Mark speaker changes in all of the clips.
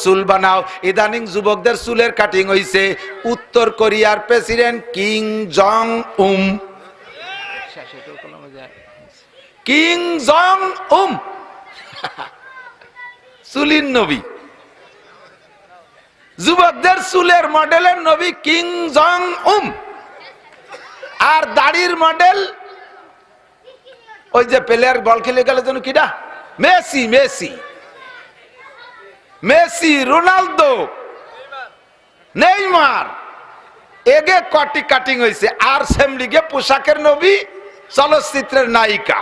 Speaker 1: চুল বানাও। ইদানিং যুবকদের চুলের কাটিং হইছে উত্তর কোরিয়ার প্রেসিডেন্ট কিং জং উম। কিং জং উম চুলির নবী, যুবকদের চুলের মডেলের নবী কিং জং উম। আর দাড়ির মডেল ওই যে প্লেয়ার বল খেলে গেল যেন কিডা, Messi. Messi, Messi, Ronaldo, Neymar, এগে কটি কাটিং হয়েছে। আর সেম লিগে পোশাকের নবী, চলচ্চিত্রের নায়িকা।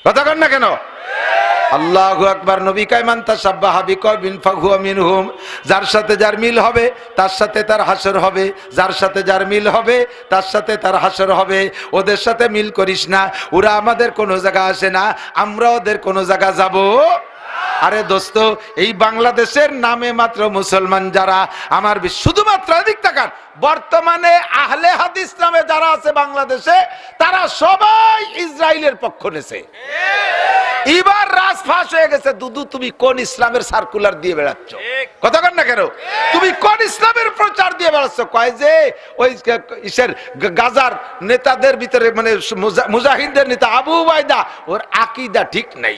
Speaker 1: কথা কন না কেন? আল্লাহু আকবার। নবী কয় মান তাশাব্বাহা বিকওমিন ফাহুয়া মিনহুম। যার সাথে যার মিল হবে তার সাথে তার হাসর হবে, যার সাথে যার মিল হবে তার সাথে তার হাসর হবে। ওদের সাথে মিল করিস না, ওরা আমাদের কোনো জায়গা আসে না, আমরা ওদের কোনো জায়গা যাব। আরে দোস্ত, এই বাংলাদেশের নামে মাত্র মুসলমান যারা, আমার শুধুমাত্র এদিক তাকান, বর্তমানে আহলে হাদিস নামে যারা আছে বাংলাদেশে, তারা সবাই ইসরায়েলের পক্ষ নেছে। এবার রাজ ফাঁস হয়ে গেছে। দুদু, তুমি কোন ইসলামের সার্কুলার দিয়ে বেড়াচ্ছ? কথা কন না কেন? তুমি কোন ইসলামের প্রচার দিয়ে বেড়াচ্ছ? কয় যে ওই ইসের গাজার নেতাদের ভিতরে, মানে মুজাহিদদের নেতা আবু উবাইদা, ওর আকীদা ঠিক নাই।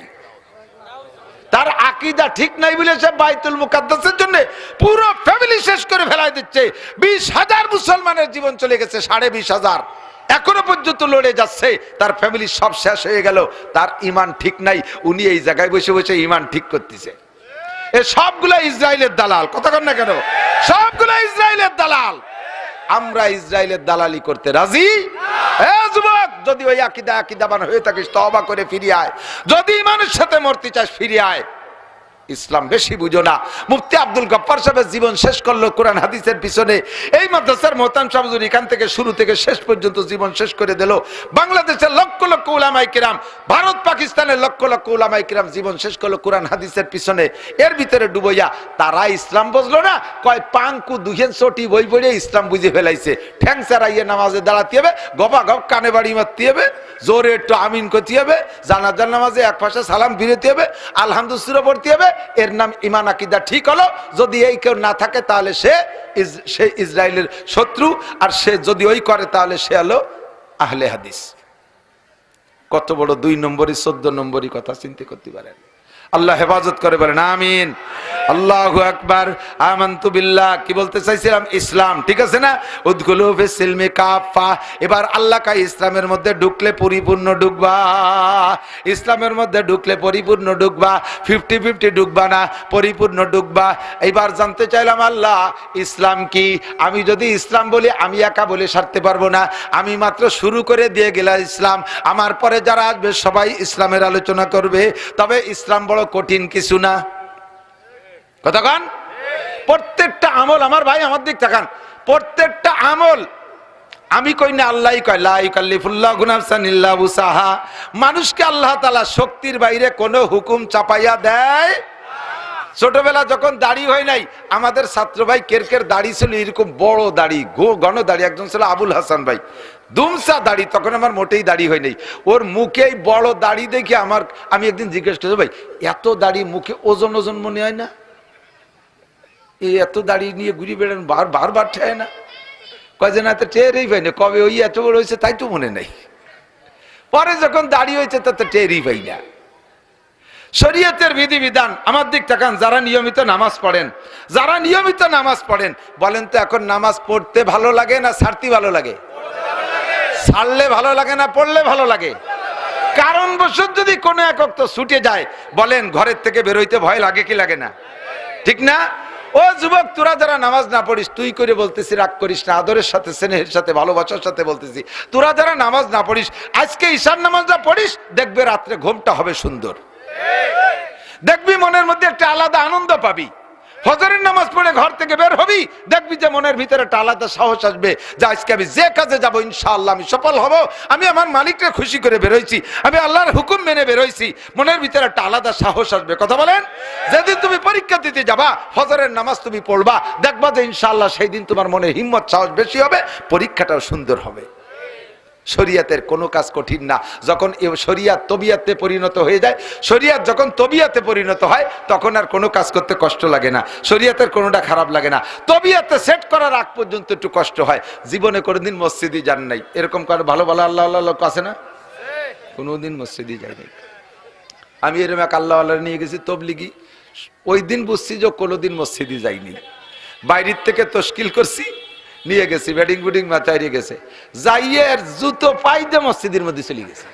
Speaker 1: তার আকীদা ঠিক নাই বলে সে বাইতুল মুকাদ্দাসের জন্য পুরো ফ্যামিলি শেষ করে ফেলাই দিচ্ছে। 20,000 মুসলমানের জীবন চলে গেছে, 20,500 এখনো পর্যন্ত লড়ে যাচ্ছে, তার ফ্যামিলি সব শেষ হয়ে গেল। তার ঈমান ঠিক নাই, উনি এই জায়গায় বসে বসে ঈমান ঠিক করতেছে। এ সবগুলা ইসরায়েলের দালাল। কথা কন না কেন? সবগুলা ইসরায়েলের দালাল। আমরা ইসরায়েলের দালালি করতে রাজি? যুবক, যদি ওই আকীদাবান হয়ে থাকিস তওবা করে ফিরে আয়। যদি ঈমানের সাথে মরতে চাস ফিরে আয়। ইসলাম বেশি বুঝো না। মুফতি আব্দুল গফফার সাহেব জীবন শেষ করলো কোরআন হাদিসের পিছনে। এই মাদ্রাসার মোহতারাম শাহহুজুর এখান থেকে শুরু থেকে শেষ পর্যন্ত জীবন শেষ করে দিল। বাংলাদেশের লক্ষ লক্ষ উলামায়ে কেরাম, ভারত পাকিস্তানের লক্ষ লক্ষ উলামায়ে কেরাম জীবন শেষ করলো কোরআন হাদিসের পিছনে। এর ভিতরে ডুবইয়া তারা ইসলাম বুঝলো না। কয় পাঙ্কু দুহেন চটি বই পড়ে ইসলাম বুঝে ফেলাইছে। ঠ্যাং চারাইয়ে নামাজে দাঁড়াতে হবে, গবা গপ কানে বাড়ি মারতে হবে, জোরে একটু আমিন করতে হবে, জানাজার নামাজে এক পাশে সালাম ফিরতে হবে, আলহামদুলিল্লাহ পড়তে হবে। এর নাম ঈমান আকীদা ঠিক হলো। যদি এই কেউ না থাকে তাহলে সে ইসরায়েলের শত্রু, আর সে যদি ওই করে তাহলে সে হলো আহলে হাদিস। কত বড় 2 নম্বরই 14 নম্বরই কথা চিন্তা করতে পারেন। আল্লাহ হেফাজত করে, বলেন আমিন। আল্লাহু আকবার। আমানতু বিল্লাহ, কি বলতে চাইছিলাম? ইসলাম, ঠিক আছে না? উদখুলু ফিস সিলমি কাফা। এবার আল্লাহ কা ইসলামের মধ্যে ঢুকলে পরিপূর্ণ ঢুকবা। ইসলামের মধ্যে ঢুকলে পরিপূর্ণ ঢুকবা, 50-50 ঢুকবা না, পরিপূর্ণ ঢুকবা। এবার জানতে চাইলাম আল্লাহ ইসলাম কি? আমি যদি ইসলাম বলি, আমি একা বলে সারতে পারবো না। আমি মাত্র শুরু করে দিয়ে গেলাম ইসলাম। আমার পরে যারা আসবে সবাই ইসলামের আলোচনা করবে। তবে ইসলাম বড় কঠিন কিছু না। কথা কন? প্রত্যেকটা আমল, আমার ভাই আমার দিক তাকান, প্রত্যেকটা আমল আমি কই না, আল্লাহই কয় লা ইউকাল্লিফুল্লাহু নাফসান ইল্লা উসাহা। মানুষকে আল্লাহ তাআলা শক্তির বাইরে কোনো হুকুম চাপাইয়া দেয়। ছোটবেলা যখন দাড়ি হয় নাই, আমাদের ছাত্র ভাই কেরকের দাড়ি ছিল এরকম বড় দাড়ি, ঘন দাড়ি। একজন ছিল আবুল হাসান ভাই, দুমসা দাড়ি, তখন আমার মোটেই দাড়ি হয় নাই। ওর মুখেই বড় দাড়ি দেখে আমি একদিন জিজ্ঞেস করছি, ভাই এত দাড়ি মুখে ওজন ওজন মনে হয় না? এই এত দাড়ি নিয়ে ঘুরি বেড়ান, বারবার ঠেয় না? কয় যে না, তো টেরই পাই না, কবে ওই এত বড় হয়েছে তাই তো মনে নেই। পরে যখন দাড়ি হয়েছে তাতে টেরই পাই না। শরীয়তের বিধিবিধান আমার দিক তাকান। যারা নিয়মিত নামাজ পড়েন, যারা নিয়মিত নামাজ পড়েন, বলেন তো এখন নামাজ পড়তে ভালো লাগে না ছাড়তে ভালো লাগে? ছাড়লে ভালো লাগে না পড়লে ভালো লাগে? কারণবশত যদি কোনো এক ওয়াক্ত ছুটে যায়, বলেন ঘরের থেকে বেরোইতে ভয় লাগে কি লাগে না? ঠিক না? ও যুবক, তোরা যারা নামাজ না পড়িস, তুই করে বলতেছি, রাগ করিস না, আদরের সাথে স্নেহের সাথে ভালোবাসার সাথে বলতেছি, তোরা যারা নামাজ না পড়িস, আজকে ঈশার নামাজটা পড়িস, দেখবে রাত্রে ঘুমটা হবে সুন্দর। দেখবি মনের মধ্যে একটা আলাদা আনন্দ পাবি। ফজরের নামাজ পড়ে ঘর থেকে বের হবি, দেখবি যে মনের ভিতরে একটা আলাদা সাহস আসবে যে আজকে আমি যে কাজে যাবো ইনশাআল্লাহ আমি সফল হব। আমি আমার মালিককে খুশি করে বেরোইছি, আমি আল্লাহর হুকুম মেনে বেরোইছি। মনের ভিতরে একটা আলাদা সাহস আসবে। কথা বলেন? যেদিন তুমি পরীক্ষা দিতে যাবা, ফজরের নামাজ তুমি পড়বা, দেখবা যে ইনশাআল্লাহ সেই দিন তোমার মনে হিম্মত সাহস বেশি হবে, পরীক্ষাটাও সুন্দর হবে। শরিয়াতের কোনো কাজ কঠিন না। যখন শরিয়াত তবিয়াতে পরিণত হয়ে যায়, শরিয়াত যখন তবিয়াতে পরিণত হয়, তখন আর কোনো কাজ করতে কষ্ট লাগে না, শরিয়াতের কোনোটা খারাপ লাগে না। তবিয়াতে সেট করার আগ পর্যন্ত একটু কষ্ট হয়। জীবনে কোনোদিন মসজিদে যান নাই, এরকম করে ভালো ভালো আল্লাহ আল্লাহ লোক আছে না, কোনোদিন মসজিদে যাই নাই। আমি এরকম এক আল্লাহ আল্লাহ নিয়ে গেছি তবলিগি, ওই দিন বুঝছি যে কোনোদিন মসজিদে যাইনি। বাইরের থেকে তশকিল করছি, নিয়ে গেছি, ব্যাটিং বুটিং মাথায় গেছে, যাইয়ে জুতো পাই দিয়ে মসজিদের মধ্যে চলে গেছে।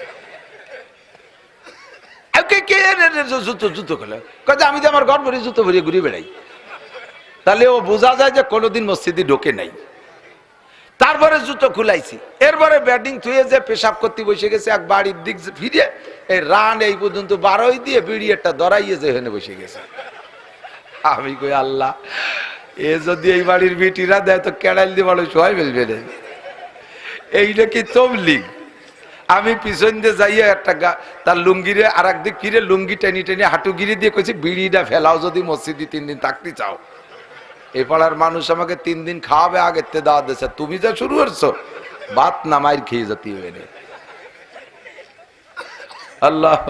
Speaker 1: জুতো জুতো খেলে আমি যে আমার ঘর ভরে জুতো ভরিয়ে ঘুরে বেড়াই, তাহলে ও বোঝা যায় যে কোনোদিন মসজিদে ঢোকে নাই। তারপরে জুতো খুলাইছি, এরপরে ব্যাটিং থুয়ে যে পেশাব করতে বসে গেছে, এক বাড়ির দিক ফিরে এই রান এই পর্যন্ত 12 দিয়ে বিড়ি একটা দরাইয়ে যে হেনে বসে গেছে। আমি কই আল্লাহ, এ যদি এই বাড়ির বিটিরা দেয় তো কেড়াইল দিয়ে বলো সবাই ফেলবে না। এইটা কি তবলিগ? আমি পিছন দিয়ে যাইয়া একটা তার লুঙ্গিরে আর একদিক ফিরে লুঙ্গি টেনে টেনে হাঁটু গিরি দিয়ে কইছি, বিড়িটা ফেলাও যদি মসজিদে 3 দিন থাকতে চাও। এই পাড়ার মানুষ আমাকে 3 দিন খাওয়াবে, আগের তে দাওয়াত দিয়েছে, তুমি যা শুরু করছো ভাত না মাইর খেয়ে যেতে হবে। আল্লাহ,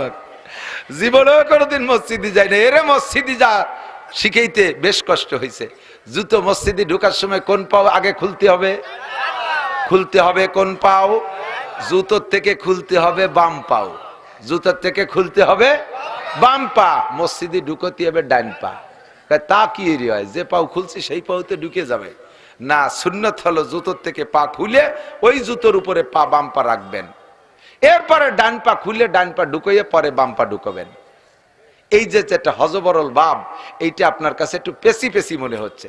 Speaker 1: জীবনেও কোনোদিন মসজিদে যাই না। এরে মসজিদে যা শিখাইতে বেশ কষ্ট হয়েছে। জুতো মসজিদে ঢোকার সময় কোন পাও আগে খুলতে হবে? খুলতে হবে কোন পাও? জুতোর থেকে খুলতে হবে বাম পাও, জুতোর থেকে খুলতে হবে বাম পা। মসজিদে ঢুকতে হবে ডান পা। তা কি হয়, যে পাও খুলছি সেই পাওতে ঢুকে যাবে না। সুন্নত হলো জুতোর থেকে পা খুলে ওই জুতোর উপরে পা বাম পা রাখবেন, এরপরে ডান পা খুলে ডান পা ঢুকাইয়ে পরে বাম পা ঢুকাবেন। এই যে যেটা হজবরল ভাব, এইটা আপনার কাছে একটু পেশি পেশি মনে হচ্ছে।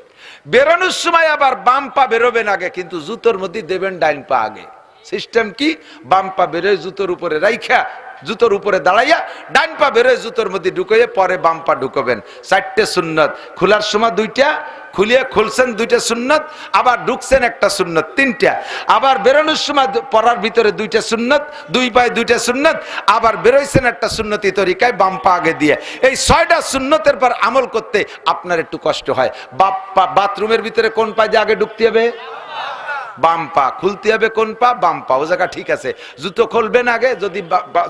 Speaker 1: বেরোনোর সময় আবার বাম পা বেরোবেন আগে, কিন্তু জুতোর মধ্যে দেবেন ডাইন পা আগে। সিস্টেম কি? বাম পা বেরোয় জুতোর উপরে রাইখা, জুতোর উপরে দাঁড়াইয়া ডান পা বেরোয় জুতোর মধ্যে ঢুকাইয়ে পরে বাম পা ঢুকাবেন। 4টে সুন্নত। খোলার সময় 2টা, খুলিয়ে খুলছেন 2টা সুন্নত, আবার ঢুকছেন একটা সুন্নত, 3টা। আবার বেরোনোর সময় পরার ভিতরে 2টা সুন্নত, 2 পায়ে 2টা সুন্নত, আবার বেরোইছেন একটা সুন্নতি তরিকায় বাম পা আগে দিয়ে। এই 6টা সুন্নতের পর আমল করতে আপনার একটু কষ্ট হয়। বাথরুমের ভিতরে কোন পা দিয়ে আগে ঢুকতে হবে? বাম পা। খুলতে হবে কোন পা? বাম পা। ও জায়গা ঠিক আছে। জুতো খুলবেন আগে, যদি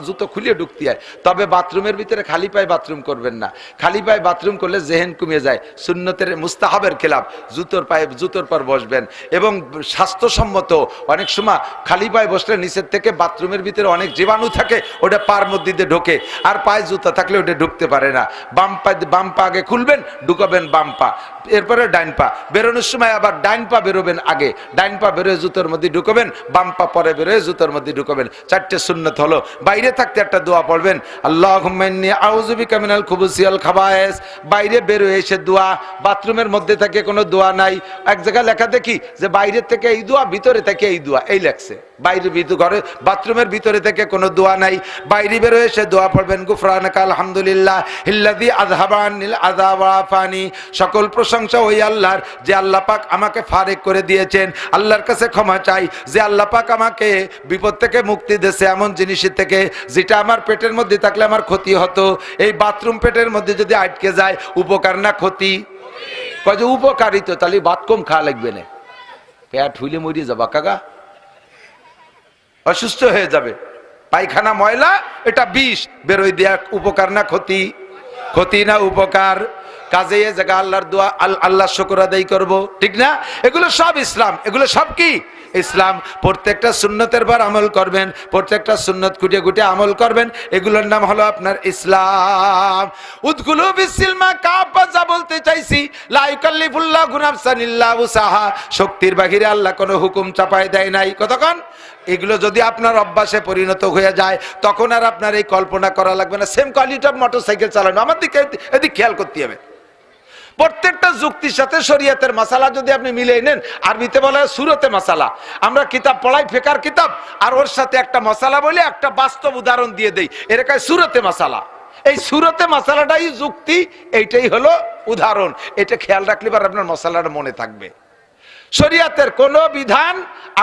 Speaker 1: জুতো খুলিয়ে ঢুকতে হয়। তবে বাথরুমের ভিতরে খালি পায়ে বাথরুম করবেন না। খালি পায়ে বাথরুম করলে জেহেন কমে যায়, সুন্নতের মুস্তাহাবের খেলাফ। জুতোর পায়ে জুতোর পর বসবেন। এবং স্বাস্থ্যসম্মত, অনেক সময় খালি পায়ে বসলে নিচের থেকে বাথরুমের ভিতরে অনেক জীবাণু থাকে, ওটা পার মধ্যে দিয়ে ঢোকে, আর পায়ে জুতা থাকলে ওটা ঢুকতে পারে না। বাম পা আগে খুলবেন, ঢুকাবেন বাম পা, এরপরে ডাইন পা। বেরোনোর সময় আবার ডাইন পা বেরোবেন আগে, ডাইন পা বেরোয় জুতোর মধ্যে ঢুকবেন, বাম পা পরে বেরোয় জুতোর মধ্যে ঢুকবেন। 4টে সুন্নত হলো। বাইরে থাকতে একটা দোয়া পড়বেন, আল্লাহুম্মা ইন্নী আউযু বিকা মিনাল খুবুসি ওয়াল খাবায়েস। বাইরে বেরোয় এসে দোয়া। বাথরুমের মধ্যে থেকে কোনো দোয়া নাই। এক জায়গায় লেখা দেখি যে বাইরে থেকে এই দোয়া, ভিতরে থেকে এই দোয়া, এই লেখছে। বাইরে ঘরে বাথরুমের ভিতরে থেকে কোনো দোয়া নাই। বাইরে বেরোয় এসে দোয়া পড়বেন, গুফরানাকা আলহামদুলিল্লাহ ইল্লাযী আযহাবা আনিল আযা ওয়া আফানি। সকল প্রশংসা ওই আল্লাহর, যে আল্লাহ পাক আমাকে ফারেক করে দিয়েছেন। আল্লাহর কাছে ক্ষমা চাই যে আল্লাহ পাক আমাকে বিপদ থেকে মুক্তি দিয়েছে, এমন জিনিসের থেকে যেটা আমার পেটের মধ্যে থাকলে আমার ক্ষতি হতো। এই বাথরুম পেটের মধ্যে যদি আটকে যায়, উপকার না ক্ষতি? কয় যে উপকারিত, তাহলে ভাত কম খাওয়া লাগবে না, পেট হইলে মরিয়ে যাবা কাকা, অসুস্থ হয়ে যাবে। পায়খানা ময়লা, এটা বিষ, বেরোয় দেয়া। উপকার না ক্ষতি? ক্ষতি না উপকার? কাজে এ জায়গা আল্লাহর দোয়া, আল্লাহ শুকর আদায় করব, ঠিক না? এগুলো সব ইসলাম। এগুলো সব কি ইসলাম। প্রত্যেকটা সুন্নতের পর আমল করবেন, প্রত্যেকটা সুন্নত খুঁটে খুঁটে আমল করবেন। এগুলোর নাম হলো আপনার ইসলাম। উদখুলু বিসমিল্লাহ কাফা, যা বলতে চাইছি, লা ইউকাল্লিফুল্লাহু নাফসান ইল্লা উসাহা। শক্তির বাহিরে আল্লাহ কোনো হুকুম চাপায় দেয় নাই। কতক্ষণ এগুলো যদি আপনার অভ্যাসে পরিণত হয়ে যায়, তখন আর আপনার এই কল্পনা করা লাগবে না সেম কোয়ালিটি অফ মোটরসাইকেল চালানো। আমার দিকে এদিক খেয়াল করতে হবে। প্রত্যেকটা যুক্তির সাথে শরীয়তের মাসালা যদি আপনি মিলিয়ে নেন, আরবিতে বলা হয় সুরতে মাসালা। আমরা কিতাব পড়াই, ফিকার কিতাব, আর ওর সাথে একটা মাসালা বলে একটা বাস্তব উদাহরণ দিয়ে দেই, এরকম সুরতে মাসালা। এই সুরতে মাসালাটাই যুক্তি, এইটাই হলো উদাহরণ। এটা খেয়াল রাখলে পর আপনার মশালাটা মনে থাকবে। শরীয়তের কোন বিধান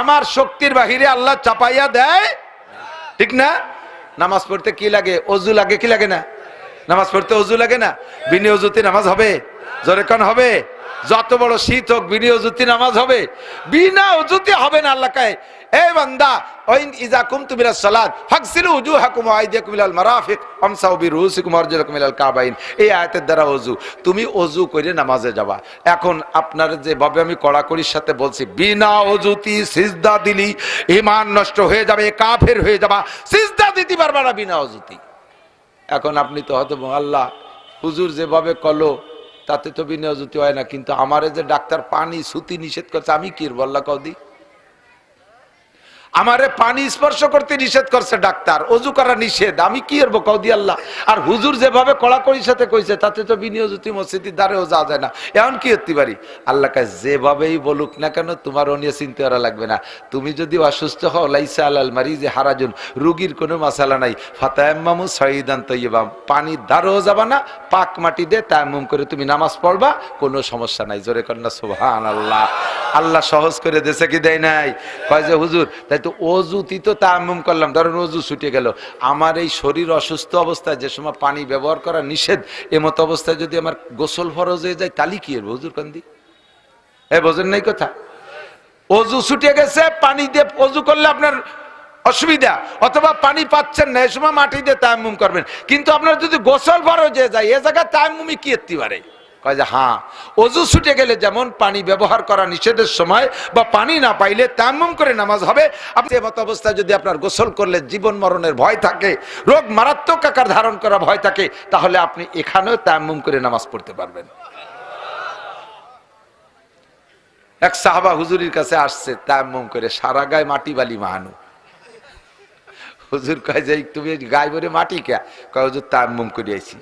Speaker 1: আমার শক্তির বাহিরে আল্লাহ চাপাইয়া দেয়, ঠিক না? নামাজ পড়তে কি লাগে? অজু লাগে কি লাগে না? নামাজ পড়তে অজু লাগে না? বিনা অজুতে নামাজ হবে? জোরে কোন হবে? যত বড় শীত হোক বিনা ওযুতে নামাজ হবে? বিনা ওযুতে হবে না। আল্লাহ কয়, এ বান্দা, ওয়াইন ইযা কুমতুম ইলাস সালাত ফাগসিলু ওয়ুজুহাকুম ওয়া আইদিয়াকুম ইলাল মারাফিক ওয়ামসাহু বিরুউসিকুম ওয়া আরজুলাকুম ইলাল কাবাইন। এই আয়াতের দ্বারা ওযু, তুমি ওযু করে নামাজে যাবা। এখন আপনার যেভাবে আমি কড়াকড়ির সাথে বলছি, বিনা ওযুতি সিজদা দিলি ঈমান নষ্ট হয়ে যাবে, কাফের হয়ে যাবা, সিজদা দিতে পারবা না বিনা ওযুতি। এখন আপনি তো হয়তো আল্লাহ হুজুর যেভাবে কলো তাতে তো বিনা ওযুতি হয় না, কিন্তু আমারে যে ডাক্তার পানি সুতি নিষেধ করছে, আমি কি করব? আল্লাহ কও দি, আমারে পানি স্পর্শ করতে নিষেধ করছে ডাক্তার, ওযু করা নিষেধ, আমি কি করবো কও দি আল্লাহ? আর হুজুর যেভাবে কড়াকড়ির সাথে কইছে তাতে তো বিনা ওযুতি মসজিদের দ্বারেও যাওয়া যায় না, এখন কি করতে পারি? আল্লাহ কাছে যেভাবেই বলুক না কেন তোমার ও নিয়ে চিন্তা করা লাগবে না। তুমি যদি অসুস্থ হও, লাইসা আলাল মারিজি হারাজুন, রুগীর কোনো মাসালা নাই, ফাতায়াম্মামু সাইয়িদান তাইয়্যিবাম, পানির দ্বারেও যাবা না, পাক মাটি দিয়ে তায়াম্মুম করে তুমি নামাজ পড়বা, কোনো সমস্যা নাই। জোরে কন্যা সুবহানাল্লাহ। আল্লাহ সহজ করে দেশে কি দেয় নাই? কয় যে হুজুর তাই তো ওযুতি তো তায়াম্মুম করলাম, ধরেন ওযু ছুটে গেল, আমার এই শরীর অসুস্থ অবস্থায় যে সময় পানি ব্যবহার করা নিষেধ, এমত অবস্থায় যদি আমার গোসল ফরজ হয়ে যায় তাহলে কি হবে হুজুর? কান্দি এ বোঝেন নাই কথা? ওযু ছুটে গেছে, পানি দিয়ে ওযু করলে আপনার অসুবিধা, অথবা পানি পাচ্ছেন না, এ সময় মাটি দিয়ে তায়াম্মুম করবেন। কিন্তু আপনার যদি গোসল ফরজ হয়ে যায়, এ জায়গায় তায়াম্মুমই কি করতে পারে? কয় যে হ্যাঁ, ওযু ছুটে গেলে যেমন পানি ব্যবহার করা নিষেধের সময় বা পানি না পাইলে তায়াম্মুম করে নামাজ হবে, আপনি এমত অবস্থায় যদি আপনার গোসল করলে জীবন মরণের ভয় থাকে, রোগ মারাত্মক আকার ধারণ করা ভয় থাকে, তাহলে আপনি এখানেও তায়াম্মুম করে নামাজ পড়তে পারবেন। এক সাহাবা হুজুরের কাছে আসছে তায়াম্মুম করে, সারা গায়ে মাটি বালি মাহানু। হুজুর কয় যে তুমি গায়ে ভরে মাটি কে? কয় হুজুর তায়াম্মুম করে আইছি।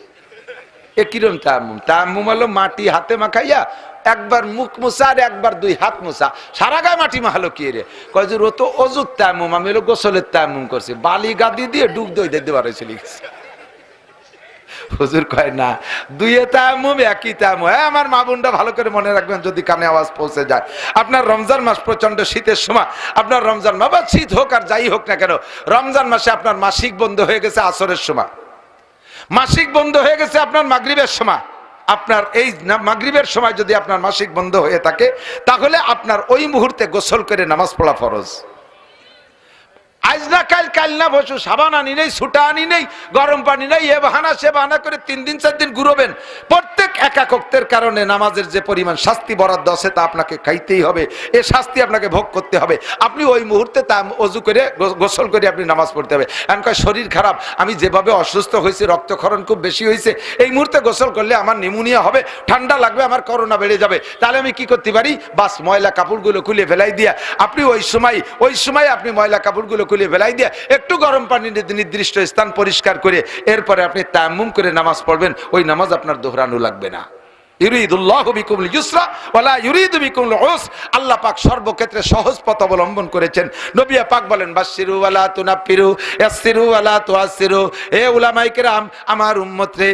Speaker 1: এ কিরম তায়াম্মুম? তায়াম্মুম হলো মাটি হাতে মাখাইয়া একবার মুখ মোছা আর একবার দুই হাত মোছা, সারা গায়ে মাটি মাখালো কি রে? কয় যে ও তো অযুর তায়াম্মুম, আমি হলো গোসলের তায়াম্মুম করছি, বালি গাদি দিয়ে ডুব দই দিতে পারে চলে গেছে। হুজুর কয় না, দুইয়ে তায়াম্মুম একই তায়াম্মুম। হ্যাঁ, আমার মা বোনরা ভালো করে মনে রাখবেন যদি কানে আওয়াজ পৌঁছে যায়। আপনার রমজান মাস প্রচন্ড শীতের সময়, আপনার রমজান মাস বা শীত হোক আর যাই হোক না কেন, রমজান মাসে আপনার মাসিক বন্ধ হয়ে গেছে আসরের সময়, মাসিক বন্ধ হয়ে গেছে আপনার মাগরিবের সময়, আপনার এই মাগরিবের সময় যদি আপনার মাসিক বন্ধ হয়ে থাকে, তাহলে আপনার ওই মুহূর্তে গোসল করে নামাজ পড়া ফরজ। আজ না কাল, কাল না বসু, সাবান আনি নেই, ছুটা আনি নেই, গরম পানি নেই, এ বাহানা সে বাহানা করে 3 দিন 4 দিন ঘুরবেন। প্রত্যেক একাকত্বের কারণে নামাজের যে পরিমাণ শাস্তি বরাদ্দ আছে তা আপনাকে খাইতেই হবে, এ শাস্তি আপনাকে ভোগ করতে হবে। আপনি ওই মুহূর্তে তা ওযু করে গোসল করে আপনি নামাজ পড়তে হবে। এমনকি শরীর খারাপ, আমি যেভাবে অসুস্থ হয়েছি, রক্তক্ষরণ খুব বেশি হয়েছে, এই মুহূর্তে গোসল করলে আমার নিউমোনিয়া হবে, ঠান্ডা লাগবে, আমার করোনা বেড়ে যাবে, তাহলে আমি কি করতে পারি? বাস ময়লা কাপড়গুলো খুলে ফেলাই দিয়া আপনি ওই সময় আপনি ময়লা কাপড়গুলো খুলে ফেলাই দিয়ে একটু গরম পানি নির্দিষ্ট স্থান পরিষ্কার করে এরপরে আপনি তায়াম্মুম করে নামাজ পড়বেন, ওই নামাজ আপনার দোহরানো লাগবে না। ইউরিদুল্লাহু বিকুমুল ইউসরা ওয়ালা ইউরিদু বিকুমুল উসর। আল্লাহ পাক সর্বক্ষেত্রে সহজ পথ অবলম্বন করেছেন। নবী পাক বলেন, বাশশিরু ওয়ালা তুনাফিরু ইয়াসসিরু ওয়ালা তুআসসিরু। হে উলামায়ে কেরাম, আমার উম্মতরে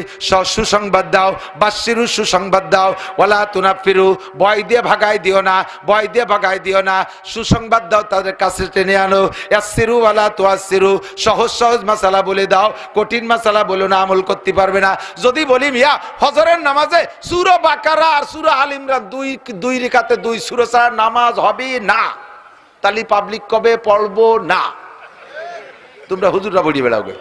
Speaker 1: সুসংবাদ দাও, বাশশিরু সুসংবাদ দাও, ওয়ালা তুনাফিরু ভয় দিয়ে ভাগাই দিও না, ভয় দিয়ে ভাগাই দিও না, সুসংবাদ দাও, তাদের কাছে টেনে আনো। ইয়াসসিরু ওয়ালা তুআসসিরু, সহজ সহজ মাসালা বলে দাও, কঠিন মাসালা বলো না, আমল করতে পারবে না। যদি বলি মিয়া ফজরের নামাজে সূরা বাকারা আর সূরা আল ইমরান দুই রাকাতে 2 সূরা ছাড়া নামাজ হবে না, তাহলে পাবলিক কবে পড়বো না? তোমরা হুজুররা বলি বেড়াওগে।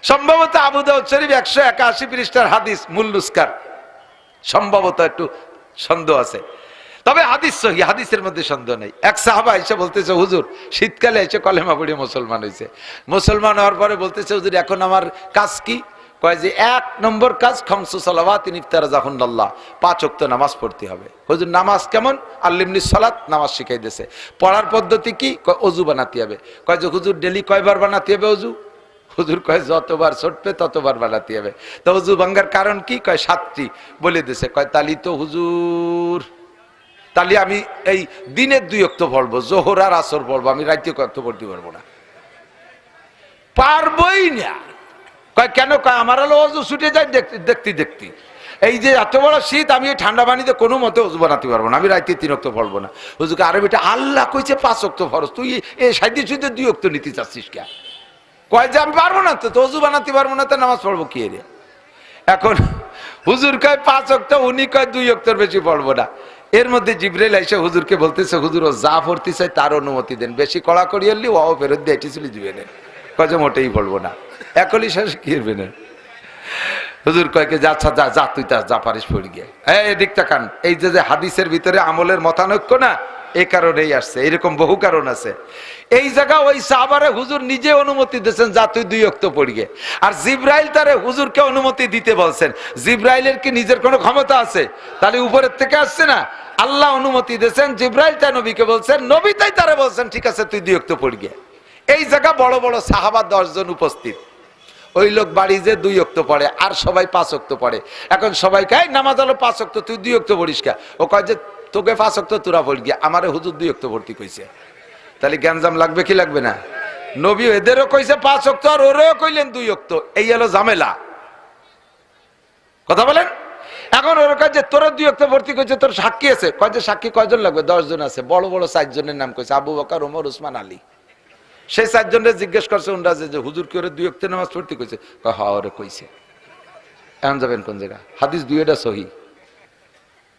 Speaker 1: সম্ভবত আবু দাউদ শরীফ 181 পৃষ্ঠার হাদিস মূল নুসকার, সম্ভবত একটু সন্দেহ আছে, তবে হাদিস সহিহ, হাদিসের মধ্যে সন্দেহ নেই। এক সাহাবা এসে বলতেছে, হুজুর শীতকালে এসে কলেমা পড়ে মুসলমান হয়েছে, মুসলমান হওয়ার পরে বলতেছে, হুজুর এখন আমার কাজ কি? কয় যে 1 নম্বর কাজ খামসু সালাওয়াতিন ইফতারাজাহুল্লাহ, 5 ওয়াক্ত নামাজ পড়তে হবে। হুজুর নামাজ কেমন? আল্লিমনি সালাত, নামাজ শিখাই দিয়েছে। পড়ার পদ্ধতি কি? কয় ওযু বানাতে হবে। কয় যে হুজুর ডেলি কয়বার বানাতে হবে ওযু? হুজুর কয় যতবার ছুটবে ততবার বানাতে হবে। তো ওযু ভাঙার কারণ কি? কয় 7টি বলে দিয়েছে। কয় তালি তো হুজুর, তাহলে আমি এই দিনের 2 ওয়াক্ত পড়বো, জোহর আর আসর পড়বো, আমি রাতে কত পড়তে পারবো না, পারবই না। কয় কেন? কয় আমার হলো ওযু ছুটে যায় দেখতে এই যে এত বড় শীত, আমি এই ঠান্ডা পানিতে কোনো মতে ওযু বানাতে পারবো না, আমি রাতে 3 ওয়াক্ত পড়বো না। হুজুরকে আরে বেটা আল্লাহ কইছে 5 ওয়াক্ত ফরজ, তুই এই সাইডে সুইতে 2 ওয়াক্ত নিতে চাচ্ছিস কে? কয় যে আমি পারবো না, তো ওযু বানাতে পারবো না, তো নামাজ পড়বো কি রে? এখন হুজুর কয় 5 ওয়াক্ত, উনি কয় 2 ওয়াক্তের বেশি পড়বো না। এর মধ্যে জিবরাইল এসে হুজুরকে বলতেছে, হুজুর ও যা পড়তে চাই তার অনুমতি দেন, বেশি কড়াকড়ি হলে ও ফেরত দিয়ে এটি চলে যাবে না, কয় যে মোটেই পড়বো না। একলি শেষ কি হবে না। হুজুর কয়েকে যা আচ্ছা যা যা তুই যা পারিস পড়ে গিয়ে এদিক তাকান। এই যে হাদিসের ভিতরে আমলের মতানৈক্য না, এই কারণেই আসছে, এরকম বহু কারণ আছে। এই জায়গা ওই সাহাবারে হুজুর নিজে অনুমতি দিয়েছেন, যা তুই 2 ওয়াক্ত পড়ি গে। আর জিব্রাইল তারে হুজুরকে অনুমতি দিতে বলছেন। জিব্রাইলের কি নিজের কোনো ক্ষমতা আছে? তাহলে উপরের থেকে আসছে না, আল্লাহ অনুমতি দিয়েছেন, জিব্রাইল তাই নবীকে বলছেন, নবী তাই তারে বলছেন ঠিক আছে তুই 2 ওয়াক্ত পড়ি গে। এই জায়গা বড় বড় সাহাবা 10 জন উপস্থিত। ওই লোক বাড়ি যে 2 ওয়াক্ত পড়ে আর সবাই 5 ওয়াক্ত পড়ে। এখন সবাই কয় নামাজ হলো 5 ওয়াক্ত, তুই 2 ওয়াক্ত পড়িস কা? ও কয় যে তোকে 5 ওয়াক্ত তোরা পড়ি গিয়া, আমারে হুজুর 2 ওয়াক্ত ভর্তি কইছে। তাহলে গ্যাঞ্জাম লাগবে কি লাগবে না? নবী এদেরও কইছে 5 ওয়াক্ত আর ওরেও কইলেন 2 ওয়াক্ত, এই হলো ঝামেলা। কথা বলেন। এখন ওর কাছে যে তোরা 2 ওয়াক্ত ভর্তি কইছে, তোর সাক্ষী আছে? কয় যে সাক্ষী কয়জন লাগবে? 10 জন আছে। বড় বড় 4 জনের নাম কইছে, আবু বকর, ওমর, উসমান, আলী। সেই 4 জনের জিজ্ঞেস করছে উনরা যে হুজুর কি ওরে 2 ওয়াক্ত নামাজ পড়তে কইছে? কয় হ্যাঁ ওরে কইছে। এখন যাবেন কোন জায়গা? হাদিস 2টা সহি,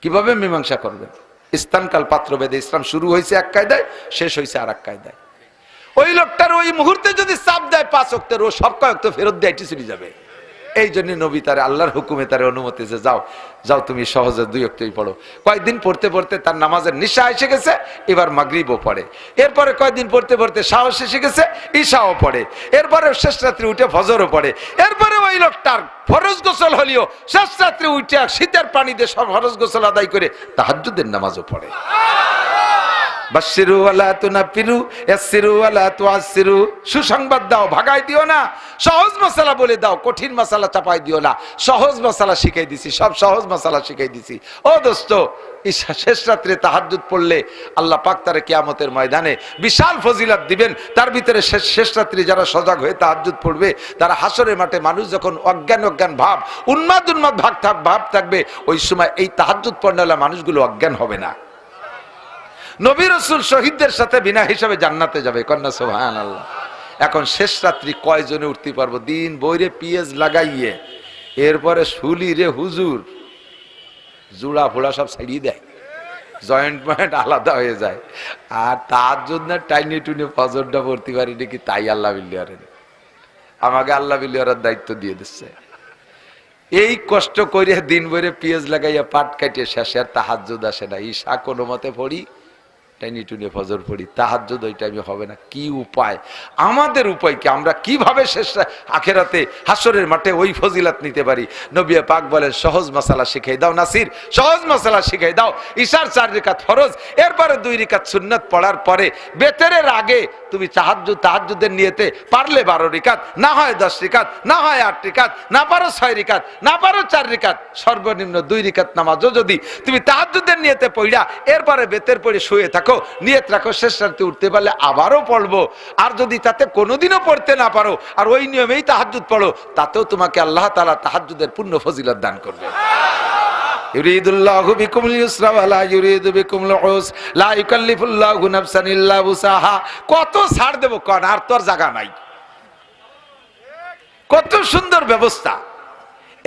Speaker 1: কিভাবে মীমাংসা করবেন? স্থানকাল পাত্র ভেদে ইসলাম শুরু হয়েছে এক কায়দায়, শেষ হয়েছে আর এক কায়দায়। ওই লোকটার ওই মুহূর্তে যদি চাপ দেয় 5 ওয়াক্তের, ও সব কয়েক ফেরত দিয়ে এটি চলে যাবে। এই জন্য নবী তারে আল্লাহর হুকুমে তারে অনুমতি যে যাও যাও তুমি সহজে 2 ওয়াক্তই পড়ো। কয়েকদিন পড়তে পড়তে তার নামাজের নিশা এসে গেছে, এবার মাগরিবও পড়ে। এরপরে কয়েকদিন পড়তে পড়তে সাহস এসে গেছে, ঈশাও পড়ে। এরপরে শেষ রাত্রি উঠে ফজরও পড়ে। এরপরে ওই লোকটার ফরজ গোসল হলিও শেষ রাত্রি উঠে শীতের পানি দিয়ে সব ফরজ গোসল আদায় করে তাহাজ্জুদের নামাজও পড়ে। বাশশিরু ওয়ালা তুনাফিরু, ইয়াসসিরু ওয়ালা তুআসসিরু। সুসংবাদ দাও, ভাগাই দিও না। সহজ মাসালা বলে দাও, কঠিন মাসালা চাপাই দিও না। সহজ মাসালা শিখাই দিছি, সব সহজ মাসালা শিখাই দিছি। ও দোস্ত, শেষ রাত্রে তাহাজ্জুদ পড়লে আল্লাহ পাক তারে কিয়ামতের ময়দানে বিশাল ফজিলত দিবেন। তার ভিতরে শেষ রাত্রে যারা সজাগ হয়ে তাহাজ্জুদ পড়বে, তারা হাসরের মাঠে মানুষ যখন অজ্ঞান অজ্ঞান ভাব, উন্মাদ উন্মাদ ভাব থাকবে, ওই সময় এই তাহাজ্জুদ পড়লে মানুষগুলো অজ্ঞান হবে না। নবী রাসূল শহীদদের সাথে বিনা হিসাবে জান্নাতে যাবে, কন্যা সুবহানাল্লাহ। এখন শেষ রাত্রি কয়জনে উঠতে পারবো? দিন বইরে পিএস লাগাইয়ে, এরপরে শুলি রে হুজুর জুড়া ফোড়া সব ছাড়িয়ে দেয়, জয়েন্ট পয়েন্ট আলাদা হয়ে যায়। আর তার জন্য টাইনি টুনি ফজরটা পড়তে পারি নাকি, তাই আল্লাহ বিল্লিয়ারের আমাকে আল্লাহ বিল্লিয়ারের দায়িত্ব দিয়ে দিচ্ছে। এই কষ্ট করে দিন বইরে পিএস লাগাইয়া পাট কাটিয়ে শেষে আর তাহাজ্জুদ আসে না। ঈশা কোনো মতে পড়ি, টাইনি টুনি ফজর পড়ি, তাহাজ্জুদ ওই টাইমে হবে না। কি উপায়? আমাদের উপায় কি? আমরা কিভাবে শেষ আখেরাতে হাসরের মাঠে ওই ফজিলত নিতে পারি? নবী পাক বলেন সহজ মাসালা শিখাই দাও নাসির, সহজ মাসালা শিখাই দাও। ঈশার 4 রাকাত ফরজ, এরপরে 2 রাকাত সুন্নাত পড়ার পরে বেতেরের আগে তুমি তাহাজ্জুদের নিয়তে পারলে 12 রাকাত, না হয় 10 রাকাত, না হয় 8 রাকাত, না পারো 6 রাকাত, না পারো 4 রাকাত, সর্বনিম্ন 2 রাকাত নামাজও যদি তুমি তাহাজ্জুদের নিয়তে পড়া এরপরে বেতের পড়ে শুয়ে থাকো, নিয়ত রাখো শেষ রাতে উঠতে পারলে আবারও পড়বো। আর যদি তাতে কোনোদিনও পড়তে না পারো আর ওই নিয়মেই তাহাজ্জুদ পড়ো, তাতেও তোমাকে আল্লাহ তাআলা তাহাজ্জুদের পূর্ণ ফজিলত দান করবে। ইউরিদুল্লাহু বিকুমুল ইউসরা ওয়া লা ইউরিদু বিকুমুল উসরা লা ইউকাল্লিফুল্লাহু নাফসান ইল্লা উসাহা। কত ছাড় দেব কোন, আর তোর জায়গা নাই। কত সুন্দর ব্যবস্থা।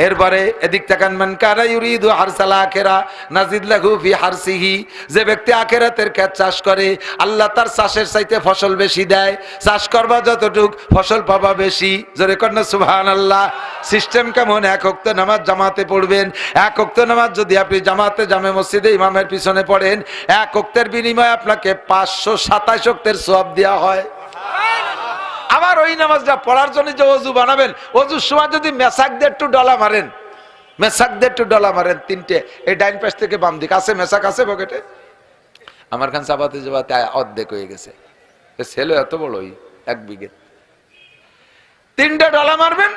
Speaker 1: এরপরে এদিক তাকান, মান কারা ইউরিদু হারসাল আখিরা নাজিদ লাহু ফি হারসিহি। যে ব্যক্তি আখিরাতের ক্ষেত চাষ করে, আল্লাহ তার চাষের চাইতে ফসল বেশি দেয়। চাষ করবা যতটুক ফসল পাবা বেশি। জোরে কর না সুবহানাল্লাহ। সিস্টেম কেমন? 1 ওয়াক্ত নামাজ জামাতে পড়বেন। 1 ওয়াক্ত নামাজ যদি আপনি জামে মসজিদে ইমামের পিছনে পড়েন, 1 ওয়াক্তের বিনিময়ে আপনাকে 527 ওয়াক্তের সওয়াব দেওয়া হয়। আবার ওই নামাজটা পড়ার জন্য যে ওযু বানাবেন, ওযুর সময় যদি মেসাক দিয়ে একটু ডলা মারেন, মেসাক দিয়ে একটু ডলা মারেন, 3টে, এই ডাইন পাশ থেকে বাম দিক আছে মেসাক আছে পকেটে। আমার খান চাপাতে যাবাতে অর্ধেক হয়ে গেছে, ছেলে এত বড় 1 বিঘে। 3টে ডলা মারবেন।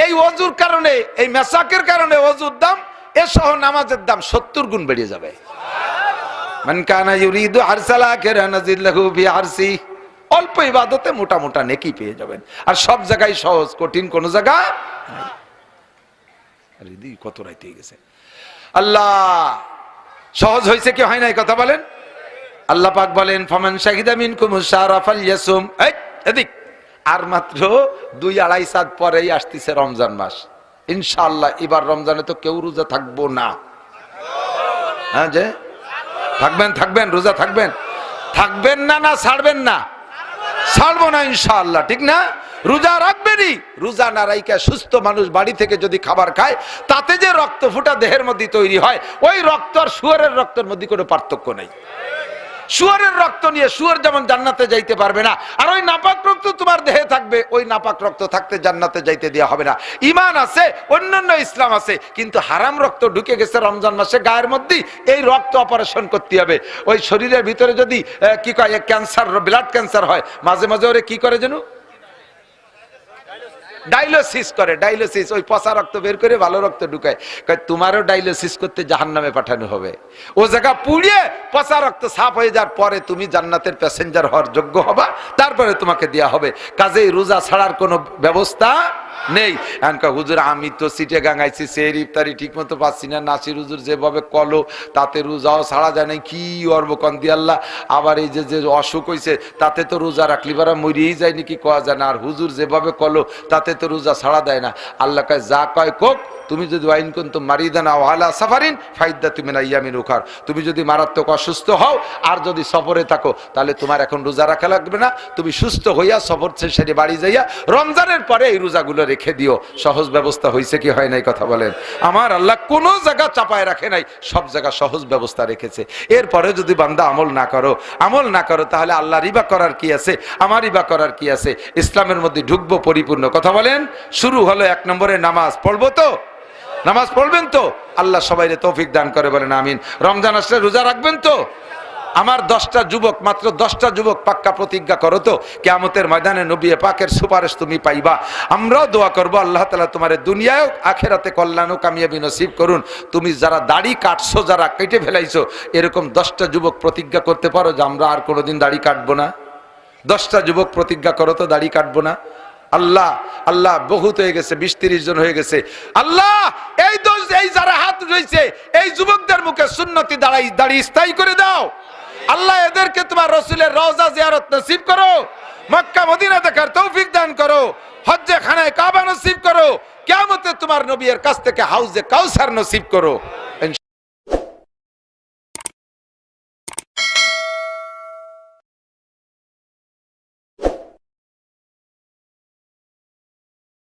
Speaker 1: এই ওযুর কারণে, এই মেসাকের কারণে ওযুর দাম এ সহ নামাজের দাম 70 গুণ বেড়ে যাবে। মান কানা ইউরিদু হারসাল আখিরা নাজিদ লাহু ফি হারসি। অল্প ইবাদতে মোটা মোটা নেকি পেয়ে যাবেন। আর সব জায়গায় সহজ, কঠিন কোন জায়গা নাই। কত রাইতে গেছে। আল্লাহ সহজ হয়েছে কি হয় নাই? কথা বলেন। আল্লাহ পাক বলেন ফামান শাহিদা মিনকুমুশ শাহরা ফালইয়াসুম। এদিক আর মাত্র 2-2.5 চাঁদ পরেই আসতেছে রমজান মাস। ইনশাআল্লাহ এবার রমজানে তো কেউ রোজা থাকবো না। হ্যাঁ, যে থাকবেন রোজা থাকবেন না ছাড়বেন না? ছাড়বো না ইনশাআল্লাহ, ঠিক না? রোজা রাখবেনই। রোজা না রাইকা সুস্থ মানুষ বাড়ি থেকে যদি খাবার খায়, তাতে যে রক্ত ফুটা দেহের মধ্যে তৈরি হয়, ওই রক্ত আর শুয়োরের রক্তের মধ্যে কোনো পার্থক্য নাই। শুয়োরের রক্ত নিয়ে শুয়োর যেমন জান্নাতে যাইতে পারবে না, আর ওই নাপাক রক্ত তোমার দেহে থাকবে, ওই নাপাক রক্ত থাকতে জান্নাতে যাইতে দেওয়া হবে না। ঈমান আছে, অন্যান্য ইসলাম আছে, কিন্তু হারাম রক্ত ঢুকে গেছে রমজান মাসে গায়ের মধ্যে, এই রক্ত অপারেশন করতে হবে। ওই শরীরের ভিতরে যদি কি কয় ক্যান্সার, ব্লাড ক্যান্সার হয়, মাঝে মাঝে ওরে কি করে যেন ডায়ালিসিস করে, ডায়ালিসিস, ওই পচা রক্ত বের করে ভালো রক্ত ঢুকায়। তোমারও ডায়ালিসিস করতে জাহান্নামে পাঠানো হবে। ও জায়গা পুড়িয়ে পচা রক্ত সাফ হয়ে যাওয়ার পরে তুমি জান্নাতের প্যাসেঞ্জার হওয়ার যোগ্য হবা, তারপরে তোমাকে দেয়া হবে। কাজেই রোজা ছাড়ার কোনো ব্যবস্থা নেই। হুজুর আমি তো সিটে গাঙাইছি, সের ইফতারি ঠিক মতো পাচ্ছি না, নাসির হুজুর যেভাবে কলো তাতে রোজাও ছাড়া যায় না, কি অর্ব কন্দি আল্লাহ। আবার এই যে অসুখ হয়েছে তাতে তো রোজা রাখলি বারা মরিয়েই যায় নাকি কোয়া যায় না, আর হুজুর যেভাবে কলো তাতে তো রোজা ছাড়া দেয় না। আল্লাহ কয় যা কয় কোক, তুমি যদি ওয়াইন কুনতুম মারিদান আও আলা সাফারিন ফাইদ্দাতু মিন আইয়ামিন উখার, তুমি যদি মারাত্মক অসুস্থ হও আর যদি সফরে থাকো, তাহলে তোমার এখন রোজা রাখা লাগবে না, তুমি সুস্থ হইয়া সফর ছেড়ে বাড়ি যাইয়া রমজানের পরে এই রোজাগুলো রেখে দিও। সহজ ব্যবস্থা হয়েছে কি হয় নাই কথা বলেন? আমার আল্লাহ কোনো জায়গা চাপায় রাখে নাই, সব জায়গা সহজ ব্যবস্থা রেখেছে। এরপরে যদি বান্দা আমল না করো তাহলে আল্লাহ রিবা করার কি আছে, আমার রিবা করার কি আছে? ইসলামের মধ্যে ঢুকবো পরিপূর্ণ, কথা বলেন। শুরু হলো 1 নম্বরে নামাজ পড়বো তো, নামাজ পড়বেন তো? আল্লাহ সবাইরে তৌফিক দান করে, বলেন আমিন। রমজান আসলে রোজা রাখবেন তো? আমার 10টা যুবক, মাত্র 10টা যুবক পাক্কা প্রতিজ্ঞা করো তো, কিয়ামতের ময়দানে নবী পাকের সুপারিশ তুমি পাইবা। আমরাও দোয়া করবো আল্লাহ তাআলা তোমার দুনিয়ায় আখিরাতে কল্যাণ ও কামিয়াবি নসিব করুন। তুমি যারা দাড়ি কাটছো, যারা কেটে ফেলাইছো, এরকম 10টা যুবক প্রতিজ্ঞা করতে পারো যে আমরা আর কোনোদিন দাড়ি কাটবো না? 10টা যুবক প্রতিজ্ঞা করো তো দাড়ি কাটবো না। আল্লাহ আল্লাহ বহুত হয়ে গেছে, 20-30 জন হয়ে গেছে। আল্লাহ এই যারা হাত রয়েছে এই যুবকদের মুখে সুন্নতি দাড়ি স্থায়ী করে দাও। আল্লাহ এদেরকে তোমার রাসূলের রওজা জিয়ারত নসিব করো, মক্কা মদিনা দেখার তৌফিক দান করো, হজ্জে খানায় কাবা নসিব করো, কিয়ামতে তোমার নবীর কাছ থেকে হাউজে কাউসার নসিব করো।